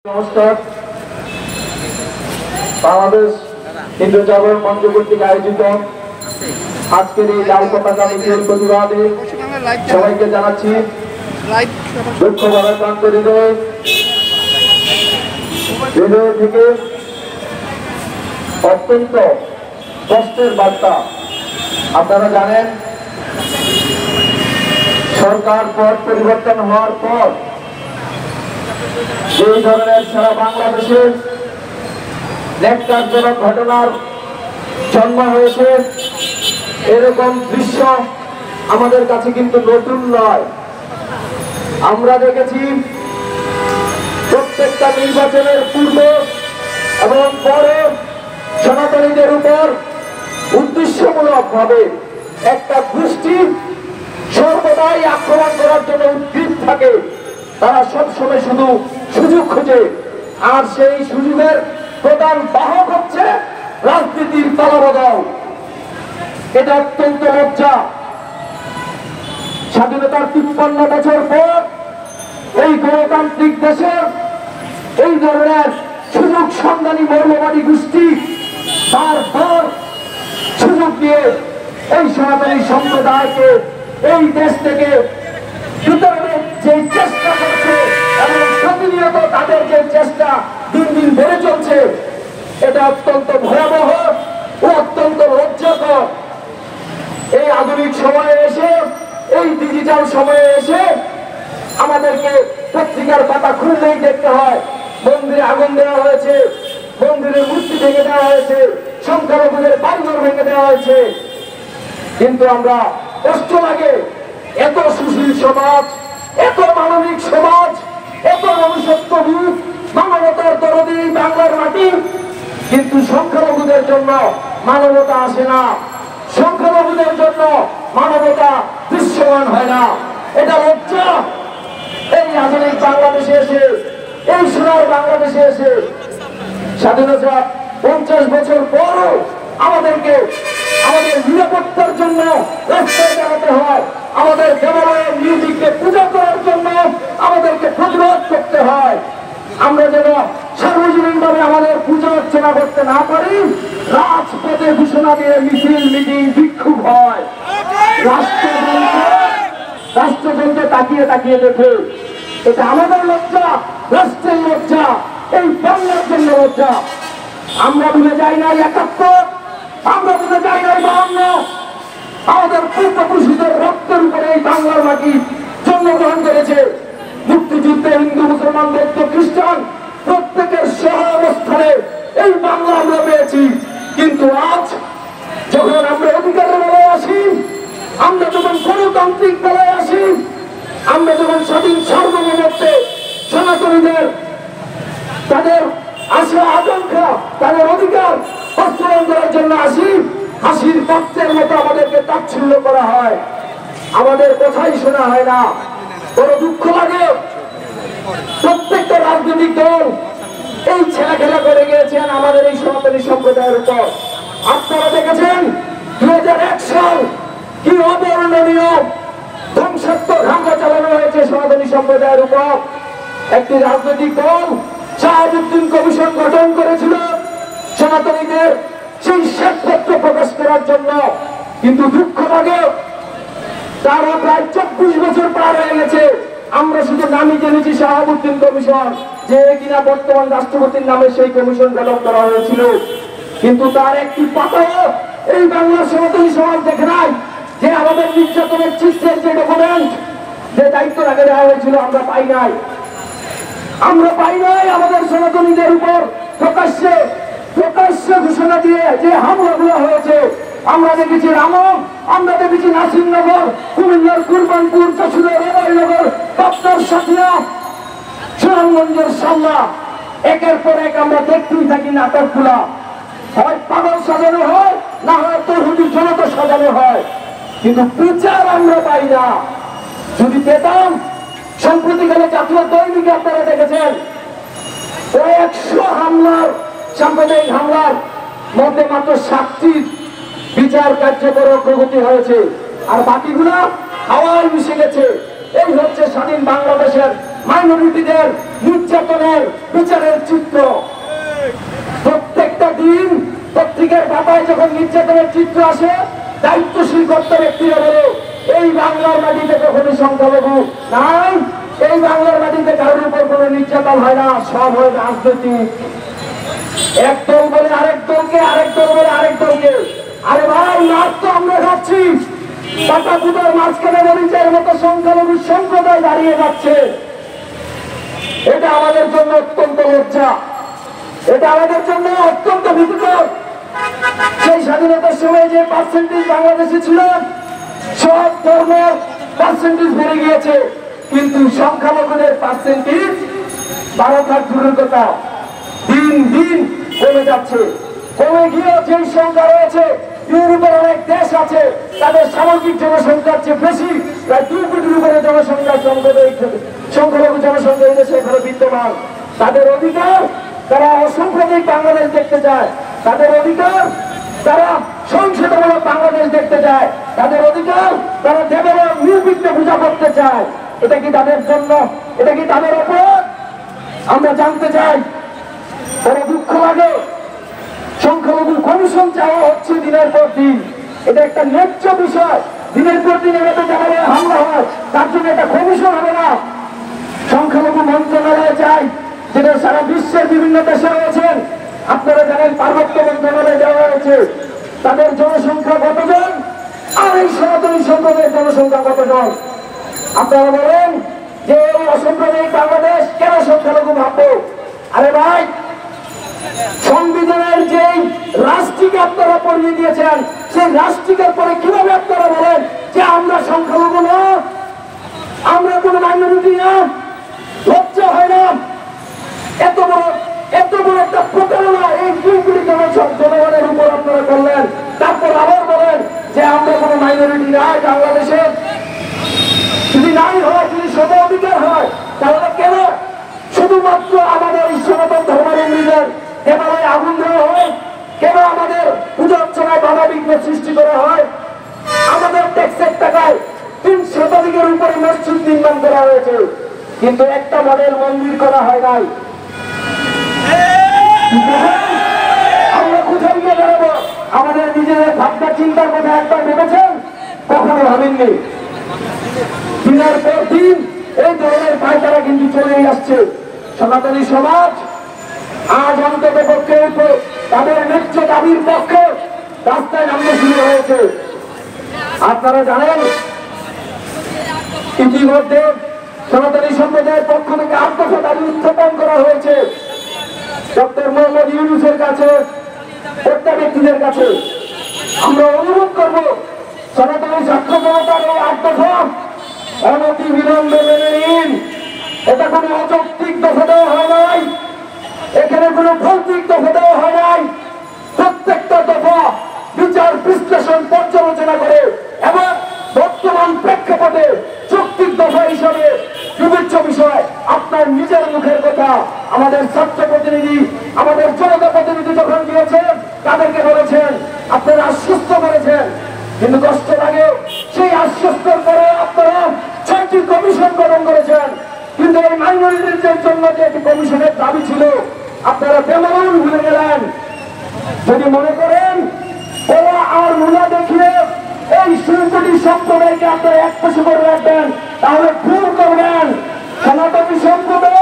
নমস্কার। বাংলাদেশ হিন্দু জাগরণ মঞ্চ কর্তৃক আয়োজিত আজকের এই লাল পতাকা মিছিল প্রতিবাদে সবাইকে জানাচ্ছি দুঃখ ভারাক্রান্ত হৃদয় থেকে অত্যন্ত কষ্টের বার্তা। আপনারা জানেন, সরকার পদ পরিবর্তন হওয়ার পর এই ধরনের সারা বাংলাদেশে ন্যাক্কারজনক ঘটনার জন্ম হয়েছে, এরকম দৃশ্য আমাদের কাছে কিন্তু নতুন নয়। আমরা দেখেছি প্রত্যেকটা নির্বাচনের পূর্বে এবং পরে সনাতনীদের উপর উদ্দেশ্যমূলক ভাবে একটা গোষ্ঠী সর্বদাই আক্রমণ করার জন্য উদ্গ্রীব থাকে। তারা সবসময় শুধু সুযোগ খোঁজে, আর সেই সুযোগের প্রধান বাহক হচ্ছে রাজনীতির তালাবদল। এটা অত্যন্ত লজ্জা। স্বাধীনতার 53 বছর পর এই গণতান্ত্রিক দেশে এই ধরনের সুযোগ সন্ধানী মৌলবাদী গোষ্ঠী বারবার সুযোগ দিয়ে এই সনাতনী সম্প্রদায়কে এই দেশ থেকে বিতরণের যে চেষ্টা করছে এবং প্রতিনিয়ত তাদের যে চেষ্টা দিন দিন বেড়ে চলছে, এটা অত্যন্ত ভয়াবহ ও অত্যন্ত লজ্জাকর। এই আধুনিক সময়ে এসে, এই ডিজিটাল সময়ে এসে আমাদেরকে পত্রিকার পাতা খুললেই দেখতে হয় মন্দিরে আগুন দেওয়া হয়েছে, মন্দিরের মূর্তি ভেঙে দেওয়া হয়েছে, সংখ্যালঘুদের বাড়িঘর ভেঙে দেওয়া হয়েছে। কিন্তু আমরা কষ্ট লাগে, এত সুশীল সমাজ, এত মানবিক সমাজ, এত মনুষ্যত্ববোধ, মানবতার দরদি বাংলার মাটি, কিন্তু সংখ্যালঘুদের জন্য মানবতা আসে না, সংখ্যালঘুদের জন্য মানবতা দৃশ্যমান হয় না। এটা লজ্জা। এই আধুনিক বাংলাদেশে এসে, এই সোনার বাংলাদেশে এসে স্বাধীনতা 50 বছর পরও আমাদেরকে আমাদের নিরাপত্তার জন্য রাস্তায় দাঁড়াতে হয়, আমাদের দেবালয়ের মিউজিককে পূজা করার জন্য আমাদেরকে প্রতিবাদ করতে হয়। আমরা যেন সার্বজনীনভাবে আমাদের পূজা অর্চনা করতে না পারি, রাজপথে ঘোষণা দিয়ে মিছিল মিটিং বিক্ষোভ হয়। রাষ্ট্রযন্ত্র তাকিয়ে তাকিয়ে দেখে। এটা আমাদের লজ্জা, রাষ্ট্রের লজ্জা, এই বাংলার জন্য লজ্জা। আমরা ভুলে যাই না 71, আমরা ভুলে যাই না 52। আমাদের পূর্বপুরুষদের রক্তের উপরে এই বাংলার মাটি জন্মগ্রহণ করেছে। মুক্তিযুদ্ধে হিন্দু, মুসলমান, বৌদ্ধ, খ্রিস্টান প্রত্যেকের সহ অবস্থানে এই বাংলা আমরা পেয়েছি। কিন্তু আজ যখন আমরা অধিকারের বেলায় আসি, আমরা যখন গণতান্ত্রিক বেলায় আসি, আমরা যখন স্বাধীন সার্বভৌমত্বে সনাতনীদের তাদের আশা আকাঙ্ক্ষা, তাদের অধিকার বাস্তবায়ন করার জন্য আসি, হাসির পাত্রের মতো আমাদেরকে তাচ্ছিল্য করা হয়, আমাদের কথাই শোনা হয় না। বড় দুঃখ লাগে। প্রত্যেকটা রাজনৈতিক দল এই ছেলেখেলা করে গিয়েছেন আমাদের এই সনাতনী সম্প্রদায়ের উপর। আপনারা দেখেছেন 2001 সাল কি অবর্ণনীয় ধ্বংসাত্মক হামলা চালানো হয়েছে সনাতনী সম্প্রদায়ের উপর। একটি রাজনৈতিক দল শাহাবুদ্দিন কমিশন গঠন করেছিল সনাতনীদের সেই শ্বেতপত্র প্রকাশ করার জন্য। কিন্তু দুঃখ লাগে, তারা প্রায় 24 বছর পার হয়ে গেছে। আমরা শুধু নামই জেনেছি শাহাবুদ্দিন কমিশন, যে কিনা বর্তমান রাষ্ট্রপতির নামে সেই কমিশন গঠন করা হয়েছিল। কিন্তু তার একটি পাতাও এই বাংলার সনাতনী সমাজ দেখে নাই। যে আমাদের নির্যাতনের চিত্রের যে ডকুমেন্ট, যে দায়িত্ব আগে দেওয়া হয়েছিল, আমরা পাই নাই। আমরা পাই নাই আমাদের সনাতনীদের উপর প্রকাশ্যে ঘোষণা দিয়ে যে হামলাগুলো হয়েছে। আমরা দেখেছি রামম, আমরা দেখেছি নাসিরনগর, কুমিল্লার কুরবানপুর, যশোরের রেবাইনগর, পাবনার সাথিয়া, সুনামগঞ্জের সাল্লা। একের পর এক আমরা দেখতেই থাকি নাটকগুলা। হয় পাগল সাজানো হয়, না হয় তরুণী জনতা সাজানো হয়, কিন্তু বিচার আমরা পাই না। যদি পেতাম, সম্প্রতিকালে জাতীয় দৈনিকে আপনারা দেখেছেন 100 হামলার, সাম্প্রদায়িক হামলার মধ্যে মাত্র 7টির বিচার কার্যকর অগ্রগতি হয়েছে, আর বাকিগুলা হাওয়ায় মিশে গেছে। এই হচ্ছে স্বাধীন বাংলাদেশের মাইনরিটিদের নির্যাতনের বিচারের চিত্র। প্রত্যেকটা দিন পত্রিকার পাতায় যখন নির্যাতনের চিত্র আসে, দায়িত্বশীল কর্তা ব্যক্তিরা বলে এই বাংলার মাটিতে কখনো সংখ্যালঘু নাই, এই বাংলার মাটিতে কারোর উপর কোনো নির্যাতন হয় না, সব হয় রাজনৈতিক। এক দল বলে আরেক দলকে, আরেক দল বলে আরেক দলকে। আরে ভাই, মাছ তো আমরা খাচ্ছি, পাতা পুতার মাঝখানে মরিচের মতো সংখ্যালঘু সম্প্রদায় দাঁড়িয়ে যাচ্ছে। এটা আমাদের জন্য অত্যন্ত লজ্জা, এটা আমাদের জন্য অত্যন্ত ভীতিকর। সেই স্বাধীনতার সময় যে পার্সেন্টেজ বাংলাদেশে ছিল, সব ধর্মের পার্সেন্টেজ বেড়ে গিয়েছে, কিন্তু সংখ্যালঘুদের পার্সেন্টেজ বাড়ার দূরের কথা, দিন দিন কমে যাচ্ছে। কমে গিয়ে যেই সংখ্যা রয়েছে, ইউরোপের অনেক দেশ আছে, তাদের সামগ্রিক জনসংখ্যার চেয়ে বেশি, প্রায় 2 কোটির উপরে জনসংখ্যার সংখ্যালঘু জনসংখ্যা এই দেশে এখানে বিদ্যমান। তাদের অধিকার তারা অসাম্প্রদায়িক বাংলাদেশ দেখতে চায়, তাদের অধিকার তারা সংসদমূলক বাংলাদেশ দেখতে চায়, তাদের অধিকার তারা দেবের নির্বিঘ্নে পূজা করতে চায়। এটা কি তাদের জন্য, এটা কি তাদের অপরাধ? আমরা জানতে চাই। বড় দুঃখ লাগে, সংখ্যালঘু কমিশন চাওয়া হচ্ছে দিনের পর দিন। এটা একটা ন্যায্য বিষয়। দিনের পর দিন এভাবে যারা হামলা হয়, তার জন্য একটা কমিশন হবে না। সংখ্যালঘু মন্ত্রণালয় চাই, যেটা সারা বিশ্বের বিভিন্ন দেশে রয়েছেন। আপনারা জানেন পার্বত্য মন্ত্রণালয় দেওয়া হয়েছে, তাদের জনসংখ্যা কতজন আর এই সনাতনী সম্প্রদায়ের জনসংখ্যা কতজন? আপনারা বলেন যে এই অসাম্প্রদায়িক বাংলাদেশ কেন সংখ্যালঘু ভাববো? আরে ভাই, সংবিধানের যেই রাষ্ট্রটিকে আপনারা পড়িয়ে দিয়েছেন, সেই রাষ্ট্রটিকের পরে কিভাবে আপনারা বলেন যে আমরা সংখ্যালঘু না, আমরা কোন মাইনরিটি না? লজ্জা হয় না? এত বড় একটা প্রতারণা এই 2 কোটি জনগণের উপর আপনারা করলেন, তারপর আবার বলেন যে আমরা কোন মাইনরিটি নাই বাংলাদেশে। যদি নাই হয়, যদি সব অধিকার হয়, তাহলে কেন শুধুমাত্র আমাদের সনাতন ধর্মাবলম্বীদের দেবালয়ে আগুন দেওয়া হয়? কেন আমাদের পূজা অর্চনায় বাধা বিঘ্ন সৃষ্টি করা হয়? আমাদের ট্যাক্সের টাকায় 3 শতাধিকের উপরে মসজিদ নির্মাণ করা হয়েছে, কিন্তু একটা মডেল মন্দির করা হয় নাই। আমরা কোথায় গিয়ে দাঁড়াবো? আমাদের নিজেদের ভাবনা চিন্তার কথা একবার ভেবেছেন? কখনো ভাবেননি। দিনের পর দিন এই ধরনের পায়তারা কিন্তু চলেই আসছে। সনাতনী সমাজ আজ অন্তত পক্ষে তাদের ন্যায্য দাবির পক্ষে রাস্তায় নামতে শুরু হয়েছে। আপনারা জানেন, ইতিমধ্যে সনাতনী সম্প্রদায়ের পক্ষ থেকে 8 দফা দাবি উত্থাপন করা হয়েছে ডক্টর মোহাম্মদ ইউনূসের কাছে, কর্তা ব্যক্তিদের কাছে। আমরা অনুরোধ করব, সনাতনী ছাত্র জনতার এই 8 দফা অনতি বিলম্বে মেনে নিন। এটা কোনো অযৌক্তিক দফা দেওয়া হয় নাই, এখানে কোনো ভৌতিক দফা দেওয়া হয় নাই। প্রত্যেকটা দফা বিচার বিশ্লেষণ পর্যালোচনা করে এবং বর্তমান প্রেক্ষাপটে যৌক্তিক দফা হিসাবে বিবেচ্য বিষয়। আপনার নিজের মুখের কথা আমাদের ছাত্র প্রতিনিধি, আমাদের জনতা প্রতিনিধি যখন দিয়েছেন, তাদেরকে বলেছেন, আপনারা আশ্বস্ত করেছেন, কিন্তু কষ্ট লাগে সেই আশ্বস্তের পরে আপনারা 6টি কমিশন গঠন করেছেন। কিন্তু এই মাইনরিটির জন্য যে একটি কমিশনের দাবি ছিল, আপনারা বেমালুম ভুলে গেলেন। যদি মনে করেন ওরা আর মুলা দেখিয়ে এই 2 কোটি সম্প্রদায়কে আপনারা এক পাশে করে রাখবেন, তাহলে ভুল করবেন। সনাতনী সম্প্রদায়